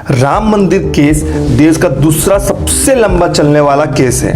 राम मंदिर केस देश का दूसरा सबसे लंबा चलने वाला केस है।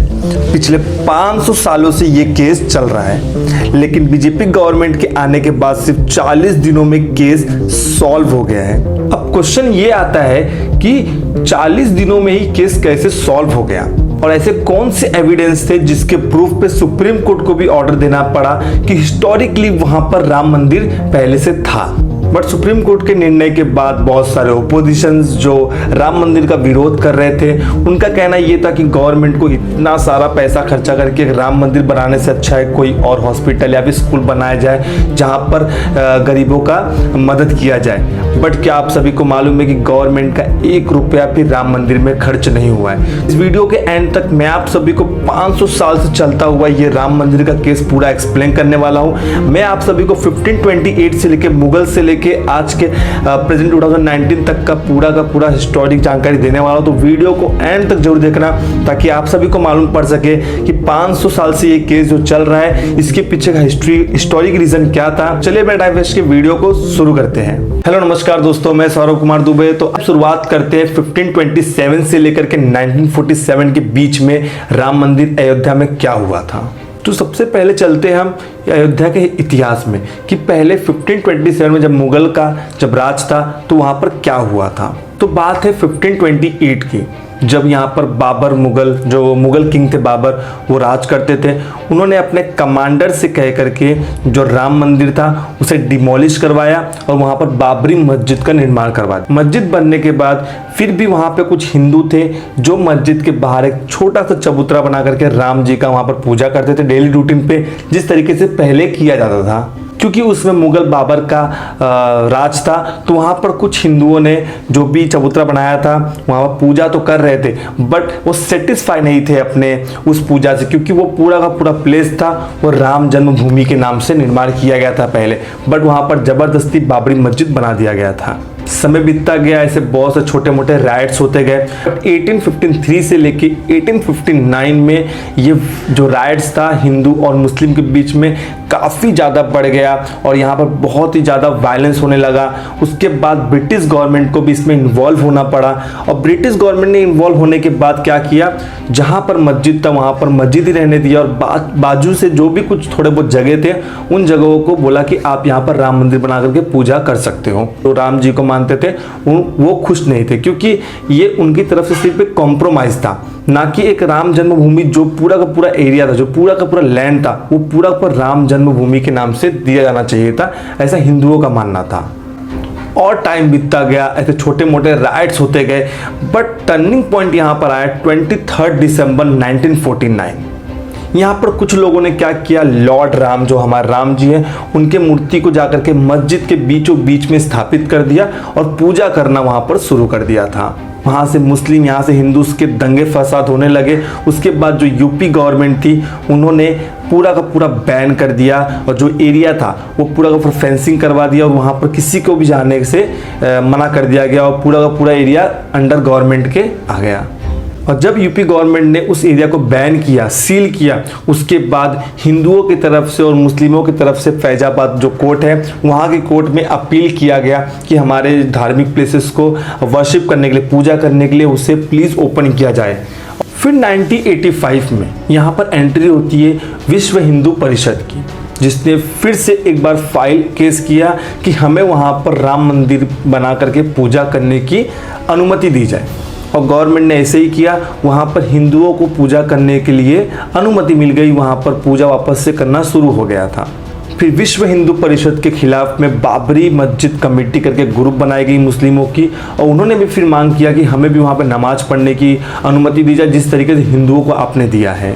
पिछले 500 सालों से ये केस चल रहा है, लेकिन बीजेपी गवर्नमेंट के आने के बाद सिर्फ 40 दिनों में केस सॉल्व हो गया है। अब क्वेश्चन ये आता है कि 40 दिनों में ही केस कैसे सॉल्व हो गया, और ऐसे कौन से एविडेंस थे जिसके प्रूफ पे सुप्रीम कोर्ट को भी ऑर्डर देना पड़ा कि हिस्टोरिकली वहां पर राम मंदिर पहले से था। बट सुप्रीम कोर्ट के निर्णय के बाद बहुत सारे ओपोजिशंस जो राम मंदिर का विरोध कर रहे थे, उनका कहना यह था कि गवर्नमेंट को इतना सारा पैसा खर्चा करके राम मंदिर बनाने से अच्छा है कोई और हॉस्पिटल या फिर स्कूल बनाया जाए जहां पर गरीबों का मदद किया जाए। बट क्या आप सभी को मालूम है कि गवर्नमेंट का 1 रुपया भी राम मंदिर में खर्च नहीं हुआ है। इस वीडियो के एंड तक मैं आप सभी को 500 साल से चलता हुआ ये राम मंदिर का केस पूरा एक्सप्लेन करने वाला हूं। मैं आप सभी को 1528 से लेके मुगल से लेके आज के प्रेजेंट 2019 तक का पूरा हिस्टोरिक जानकारी देने वाला हूं। तो वीडियो को एंड तक जरूर देखना ताकि आप सभी को मालूम पड़ सके कि 500 साल से ये केस जो चल रहा है इसके पीछे का हिस्टोरिक रीजन क्या था। चलिए मैं टाइम वेस्ट के वीडियो को शुरू करते हैं। हेलो नमस्कार दोस्तों, मैं सौरभ कुमार दुबे। तो अब शुरुआत करते हैं 1527 से लेकर के 1947 के बीच में राम मंदिर अयोध्या में क्या हुआ था। तो सबसे पहले चलते हैं हम अयोध्या के इतिहास में कि पहले 1527 में जब मुगल का जब राज था तो वहां पर क्या हुआ था। तो बात है 1528 की, जब यहाँ पर बाबर जो मुगल किंग थे बाबर, वो राज करते थे। उन्होंने अपने कमांडर से कह करके जो राम मंदिर था उसे डिमोलिश करवाया और वहाँ पर बाबरी मस्जिद का निर्माण करवाया। मस्जिद बनने के बाद फिर भी वहाँ पे कुछ हिंदू थे जो मस्जिद के बाहर एक छोटा सा चबूतरा बना करके राम जी का वहाँ पर पूजा करते थे डेली रूटीन पे, जिस तरीके से पहले किया जाता था। क्योंकि उसमें मुगल बाबर का राज था तो वहाँ पर कुछ हिंदुओं ने जो भी चबूतरा बनाया था वहाँ पर पूजा तो कर रहे थे, बट वो सेटिस्फाई नहीं थे अपने उस पूजा से, क्योंकि वो पूरा का पूरा प्लेस था वो राम जन्मभूमि के नाम से निर्माण किया गया था पहले, बट वहाँ पर जबरदस्ती बाबरी मस्जिद बना दिया गया था। समय बीतता गया, ऐसे बहुत से छोटे मोटे राइट्स होते गए। 1853 से लेके 1859 में ये जो राइट्स था हिंदू और मुस्लिम के बीच में काफ़ी ज़्यादा बढ़ गया और यहाँ पर बहुत ही ज़्यादा वायलेंस होने लगा। उसके बाद ब्रिटिश गवर्नमेंट को भी इसमें इन्वॉल्व होना पड़ा और ब्रिटिश गवर्नमेंट ने इन्वॉल्व होने के बाद क्या किया, जहाँ पर मस्जिद था वहाँ पर मस्जिद ही रहने दिया और बाजू से जो भी कुछ थोड़े बहुत जगह थे उन जगहों को बोला कि आप यहाँ पर राम मंदिर बना करके पूजा कर सकते हो। तो राम जी को मानते थे, वो खुश नहीं थे क्योंकि ये उनकी तरफ से सिर्फ एक कॉम्प्रोमाइज था, ना कि एक राम जन्मभूमि जो पूरा का पूरा एरिया था, जो पूरा का पूरा लैंड था, वो पूरा पर राम जन्मभूमि के नाम से दिया जाना चाहिए था, ऐसा हिंदुओं का मानना था। और टाइम बीतता गया, ऐसे छोटे मोटे राइट्स होते गए, बट टर्निंग पॉइंट यहाँ पर आया 23 दिसंबर 1949। यहाँ पर कुछ लोगों ने क्या किया, लॉर्ड राम जो हमारे राम जी हैं उनके मूर्ति को जाकर के मस्जिद के बीचों बीच में स्थापित कर दिया और पूजा करना वहाँ पर शुरू कर दिया था। वहाँ से मुस्लिम, यहाँ से हिंदू के दंगे फसाद होने लगे। उसके बाद जो यूपी गवर्नमेंट थी उन्होंने पूरा का पूरा बैन कर दिया और जो एरिया था वो पूरा का पूरा फेंसिंग करवा दिया और वहाँ पर किसी को भी जाने से मना कर दिया गया और पूरा का पूरा एरिया अंडर गवर्नमेंट के आ गया। और जब यूपी गवर्नमेंट ने उस एरिया को बैन किया, सील किया, उसके बाद हिंदुओं की तरफ से और मुस्लिमों की तरफ से फैजाबाद जो कोर्ट है वहाँ की कोर्ट में अपील किया गया कि हमारे धार्मिक प्लेसेस को वर्शिप करने के लिए, पूजा करने के लिए उसे प्लीज़ ओपन किया जाए। फिर 1985 में यहाँ पर एंट्री होती है विश्व हिंदू परिषद की, जिसने फिर से एक बार फाइल केस किया कि हमें वहाँ पर राम मंदिर बना करके पूजा करने की अनुमति दी जाए। और गवर्नमेंट ने ऐसे ही किया, वहाँ पर हिंदुओं को पूजा करने के लिए अनुमति मिल गई, वहाँ पर पूजा वापस से करना शुरू हो गया था। फिर विश्व हिंदू परिषद के खिलाफ में बाबरी मस्जिद कमेटी करके ग्रुप बनाई गई मुस्लिमों की, और उन्होंने भी फिर मांग किया कि हमें भी वहाँ पर नमाज पढ़ने की अनुमति दी जाए जिस तरीके से हिंदुओं को आपने दिया है।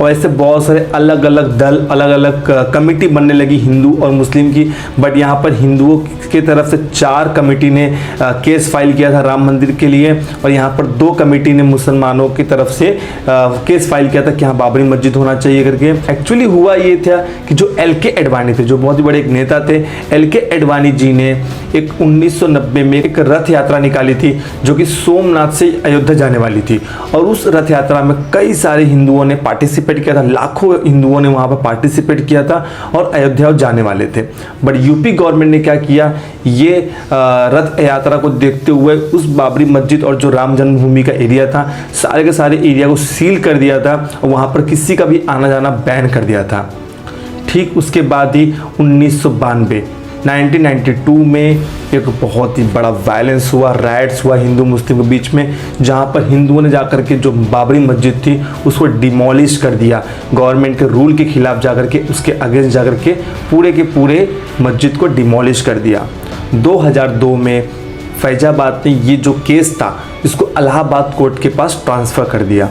और ऐसे बहुत सारे अलग अलग दल, अलग अलग कमेटी बनने लगी हिंदू और मुस्लिम की। बट यहाँ पर हिंदुओं की तरफ से 4 कमेटी ने केस फाइल किया था राम मंदिर के लिए और यहाँ पर 2 कमेटी ने मुसलमानों की तरफ से केस फाइल किया था कि हाँ बाबरी मस्जिद होना चाहिए करके। एक्चुअली हुआ ये था कि जो LK एडवाणी थे, जो बहुत ही बड़े एक नेता थे, LK एडवाणी जी ने एक 1990 में एक रथ यात्रा निकाली थी जो कि सोमनाथ से अयोध्या जाने वाली थी और उस रथ यात्रा में कई सारे हिंदुओं ने पार्टिसिपेट पार्टिसिपेट किया था, लाखों हिंदुओं ने वहाँ पर पार्टिसिपेट किया था और अयोध्या जाने वाले थे। बट यूपी गवर्नमेंट ने क्या किया, ये रथ यात्रा को देखते हुए उस बाबरी मस्जिद और जो राम जन्मभूमि का एरिया था, सारे के सारे एरिया को सील कर दिया था और वहाँ पर किसी का भी आना जाना बैन कर दिया था। ठीक उसके बाद ही 1992 में एक बहुत ही बड़ा वायलेंस हुआ, राइट्स हुआ हिंदू मुस्लिम के बीच में, जहाँ पर हिंदुओं ने जाकर के जो बाबरी मस्जिद थी उसको डिमोलिश कर दिया। गवर्नमेंट के रूल के खिलाफ जाकर के, उसके अगेंस्ट जाकर के पूरे के पूरे मस्जिद को डिमोलिश कर दिया। 2002 में फैजाबाद ने ये जो केस था इसको इलाहाबाद कोर्ट के पास ट्रांसफ़र कर दिया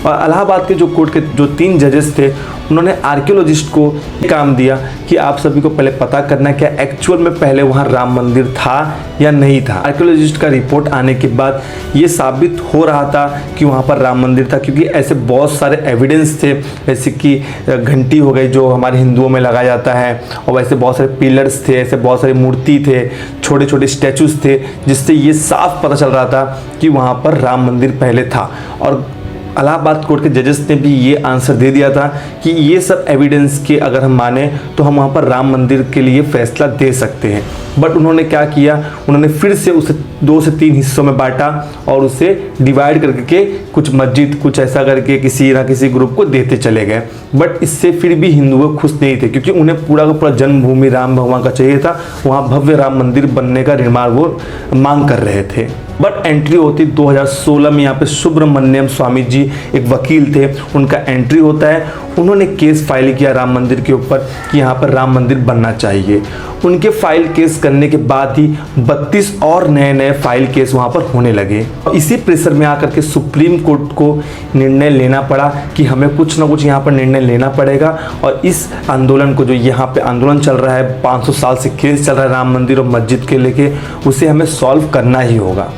और इलाहाबाद के जो कोर्ट के जो 3 जजेस थे उन्होंने आर्कियोलॉजिस्ट को काम दिया कि आप सभी को पहले पता करना है क्या एक्चुअल में पहले वहाँ राम मंदिर था या नहीं था। आर्कियोलॉजिस्ट का रिपोर्ट आने के बाद ये साबित हो रहा था कि वहाँ पर राम मंदिर था, क्योंकि ऐसे बहुत सारे एविडेंस थे, जैसे कि घंटी हो गई जो हमारे हिंदुओं में लगाया जाता है, और वैसे बहुत सारे पिलर्स थे, ऐसे बहुत सारी मूर्ति थे, छोटे छोटे स्टैचूज थे, जिससे ये साफ पता चल रहा था कि वहाँ पर राम मंदिर पहले था। और इलाहाबाद कोर्ट के जजेस ने भी ये आंसर दे दिया था कि ये सब एविडेंस के अगर हम माने तो हम वहाँ पर राम मंदिर के लिए फैसला दे सकते हैं। बट उन्होंने क्या किया, उन्होंने फिर से उसे 2 से 3 हिस्सों में बांटा और उसे डिवाइड करके कुछ मस्जिद कुछ ऐसा करके किसी ना किसी ग्रुप को देते चले गए। बट इससे फिर भी हिंदुओं खुश नहीं थे, क्योंकि उन्हें पूरा का पूरा जन्मभूमि राम भगवान का चाहिए था, वहाँ भव्य राम मंदिर बनने का निर्माण वो मांग कर रहे थे। बट एंट्री होती 2016 में, यहाँ पे सुब्रमण्यम स्वामी जी एक वकील थे, उनका एंट्री होता है। उन्होंने केस फाइल किया राम मंदिर के ऊपर कि यहाँ पर राम मंदिर बनना चाहिए। उनके फाइल केस करने के बाद ही 32 और नए फाइल केस वहाँ पर होने लगे। इसी प्रेशर में आकर के सुप्रीम कोर्ट को निर्णय लेना पड़ा कि हमें कुछ ना कुछ यहाँ पर निर्णय लेना पड़ेगा और इस आंदोलन को, जो यहाँ पे आंदोलन चल रहा है, 500 साल से केस चल रहा है राम मंदिर और मस्जिद के लेके, उसे हमें सॉल्व करना ही होगा।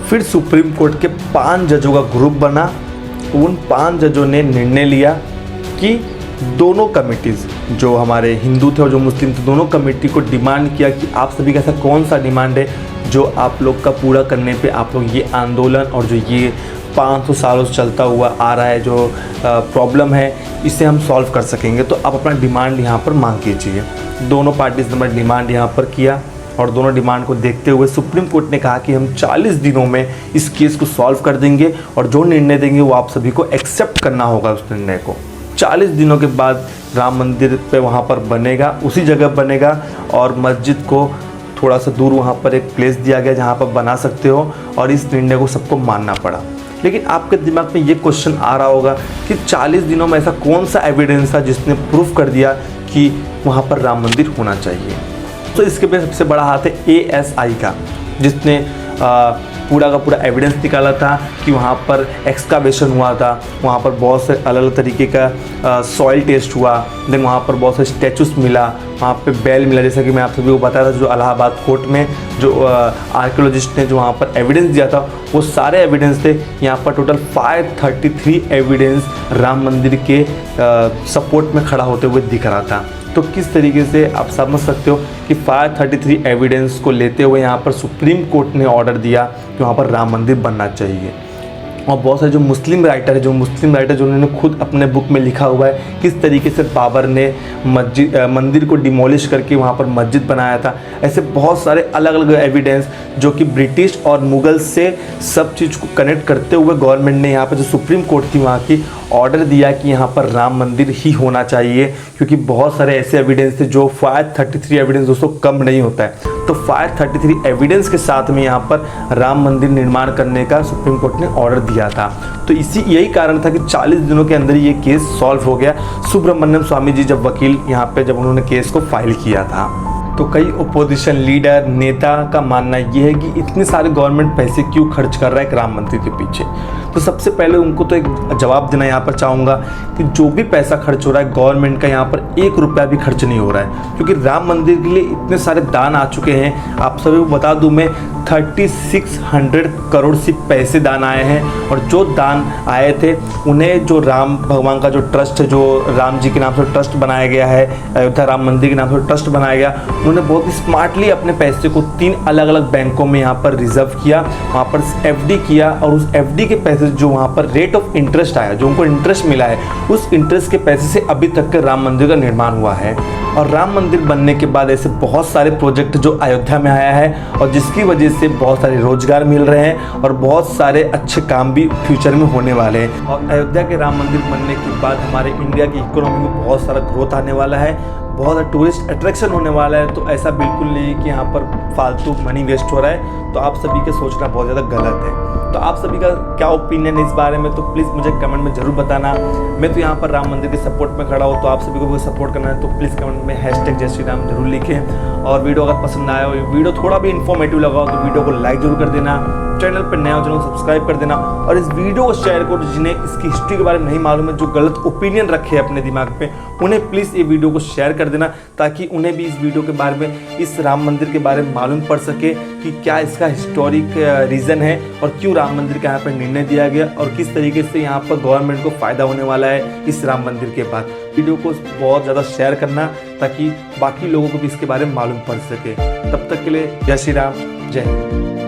फिर सुप्रीम कोर्ट के 5 जजों का ग्रुप बना। उन 5 जजों ने निर्णय लिया कि दोनों कमिटीज़, जो हमारे हिंदू थे और जो मुस्लिम थे, दोनों कमेटी को डिमांड किया कि आप सभी का ऐसा कौन सा डिमांड है जो आप लोग का पूरा करने पे आप लोग ये आंदोलन और जो ये 500 सालों से चलता हुआ आ रहा है जो प्रॉब्लम है, इसे हम सॉल्व कर सकेंगे। तो आप अपना डिमांड यहाँ पर मांग कीजिए। दोनों पार्टीज ने अपना डिमांड यहाँ पर किया और दोनों डिमांड को देखते हुए सुप्रीम कोर्ट ने कहा कि हम 40 दिनों में इस केस को सॉल्व कर देंगे और जो निर्णय देंगे वो आप सभी को एक्सेप्ट करना होगा उस निर्णय को। 40 दिनों के बाद राम मंदिर पे वहाँ पर बनेगा, उसी जगह बनेगा, और मस्जिद को थोड़ा सा दूर वहाँ पर एक प्लेस दिया गया जहाँ पर बना सकते हो, और इस निर्णय को सबको मानना पड़ा। लेकिन आपके दिमाग में ये क्वेश्चन आ रहा होगा कि 40 दिनों में ऐसा कौन सा एविडेंस था जिसने प्रूफ कर दिया कि वहाँ पर राम मंदिर होना चाहिए। तो इसके पे सबसे बड़ा हाथ है ASI का, जिसने पूरा का पूरा एविडेंस निकाला था कि वहाँ पर एक्सकावेशन हुआ था, वहाँ पर बहुत से अलग अलग तरीके का सॉइल टेस्ट हुआ, देन वहाँ पर बहुत सारे स्टैचूस मिला, वहाँ पे बेल मिला, जैसा कि मैं आप सभी को बताया था। जो इलाहाबाद कोर्ट में जो आर्कियोलॉजिस्ट ने जो वहाँ पर एविडेंस दिया था वो सारे एविडेंस थे। यहाँ पर टोटल 533 एविडेंस राम मंदिर के सपोर्ट में खड़ा होते हुए दिख रहा था। तो किस तरीके से आप समझ सकते हो कि 533 एविडेंस को लेते हुए यहाँ पर सुप्रीम कोर्ट ने ऑर्डर दिया कि वहाँ पर राम मंदिर बनना चाहिए। और बहुत सारे जो मुस्लिम राइटर जो उन्होंने खुद अपने बुक में लिखा हुआ है किस तरीके से बाबर ने मंदिर को डिमोलिश करके वहाँ पर मस्जिद बनाया था। ऐसे बहुत सारे अलग अलग एविडेंस जो कि ब्रिटिश और मुगल से सब चीज़ को कनेक्ट करते हुए गवर्नमेंट ने यहाँ पर जो सुप्रीम कोर्ट थी वहाँ की ऑर्डर दिया कि यहाँ पर राम मंदिर ही होना चाहिए, क्योंकि बहुत सारे ऐसे एविडेंस थे जो 533 एविडेंस दोस्तों कम नहीं होता है। तो 533 एविडेंस के साथ में यहाँ पर राम मंदिर निर्माण करने का सुप्रीम कोर्ट ने ऑर्डर दिया था। तो यही कारण था कि 40 दिनों के अंदर ये केस सॉल्व हो गया। सुब्रमण्यम स्वामी जी जब वकील यहाँ पे जब उन्होंने केस को फाइल किया था, तो कई ओपोजिशन लीडर नेता का मानना ये है कि इतने सारे गवर्नमेंट पैसे क्यों खर्च कर रहा है एक राम मंदिर के पीछे। तो सबसे पहले उनको तो एक जवाब देना यहाँ पर चाहूँगा कि जो भी पैसा खर्च हो रहा है गवर्नमेंट का यहाँ पर 1 रुपया भी खर्च नहीं हो रहा है, क्योंकि राम मंदिर के लिए इतने सारे दान आ चुके हैं। आप सभी को बता दूँ मैं 3600 करोड़ से पैसे दान आए हैं, और जो दान आए थे उन्हें जो राम भगवान का जो ट्रस्ट है, जो राम जी के नाम से ट्रस्ट बनाया गया है, अयोध्या राम मंदिर के नाम से ट्रस्ट बनाया गया, उन्होंने बहुत ही स्मार्टली अपने पैसे को 3 अलग अलग बैंकों में यहाँ पर रिजर्व किया, वहाँ पर एफडी किया, और उस एफडी के पैसे जो वहाँ पर रेट ऑफ इंटरेस्ट आया, जो उनको इंटरेस्ट मिला है, उस इंटरेस्ट के पैसे से अभी तक के राम मंदिर का निर्माण हुआ है। और राम मंदिर बनने के बाद ऐसे बहुत सारे प्रोजेक्ट जो अयोध्या में आया है, और जिसकी वजह से बहुत सारे रोजगार मिल रहे हैं और बहुत सारे अच्छे काम भी फ्यूचर में होने वाले हैं। और अयोध्या के राम मंदिर बनने के बाद हमारे इंडिया की इकोनॉमी में बहुत सारा ग्रोथ आने वाला है, बहुत सारा टूरिस्ट अट्रैक्शन होने वाला है। तो ऐसा बिल्कुल नहीं है कि यहाँ पर फालतू मनी वेस्ट हो रहा है, तो आप सभी के सोचना बहुत ज़्यादा गलत है। तो आप सभी का क्या ओपिनियन है इस बारे में, तो प्लीज़ मुझे कमेंट में ज़रूर बताना। मैं तो यहाँ पर राम मंदिर के सपोर्ट में खड़ा हूँ, तो आप सभी को भी सपोर्ट करना है तो प्लीज़ कमेंट में #जय श्री राम जरूर लिखें। और वीडियो अगर पसंद आया हो, वीडियो थोड़ा भी इन्फॉर्मेटिव लगा हो, तो वीडियो को लाइक जरूर कर देना, चैनल पर नया हो चैनल को सब्सक्राइब कर देना, और इस वीडियो को शेयर करो जिन्हें इसकी हिस्ट्री के बारे में नहीं मालूम है, जो गलत ओपिनियन रखे अपने दिमाग पे, उन्हें प्लीज़ ये वीडियो को शेयर कर देना, ताकि उन्हें भी इस वीडियो के बारे में, इस राम मंदिर के बारे में मालूम पड़ सके कि क्या इसका हिस्टोरिक रीज़न है और क्यों राम मंदिर का यहाँ पर निर्णय दिया गया, और किस तरीके से यहाँ पर गवर्नमेंट को फ़ायदा होने वाला है इस राम मंदिर के बाद। वीडियो को बहुत ज़्यादा शेयर करना, ताकि बाकी लोगों को भी इसके बारे में मालूम पड़ सके। तब तक के लिए जय श्री राम, जय हिंद।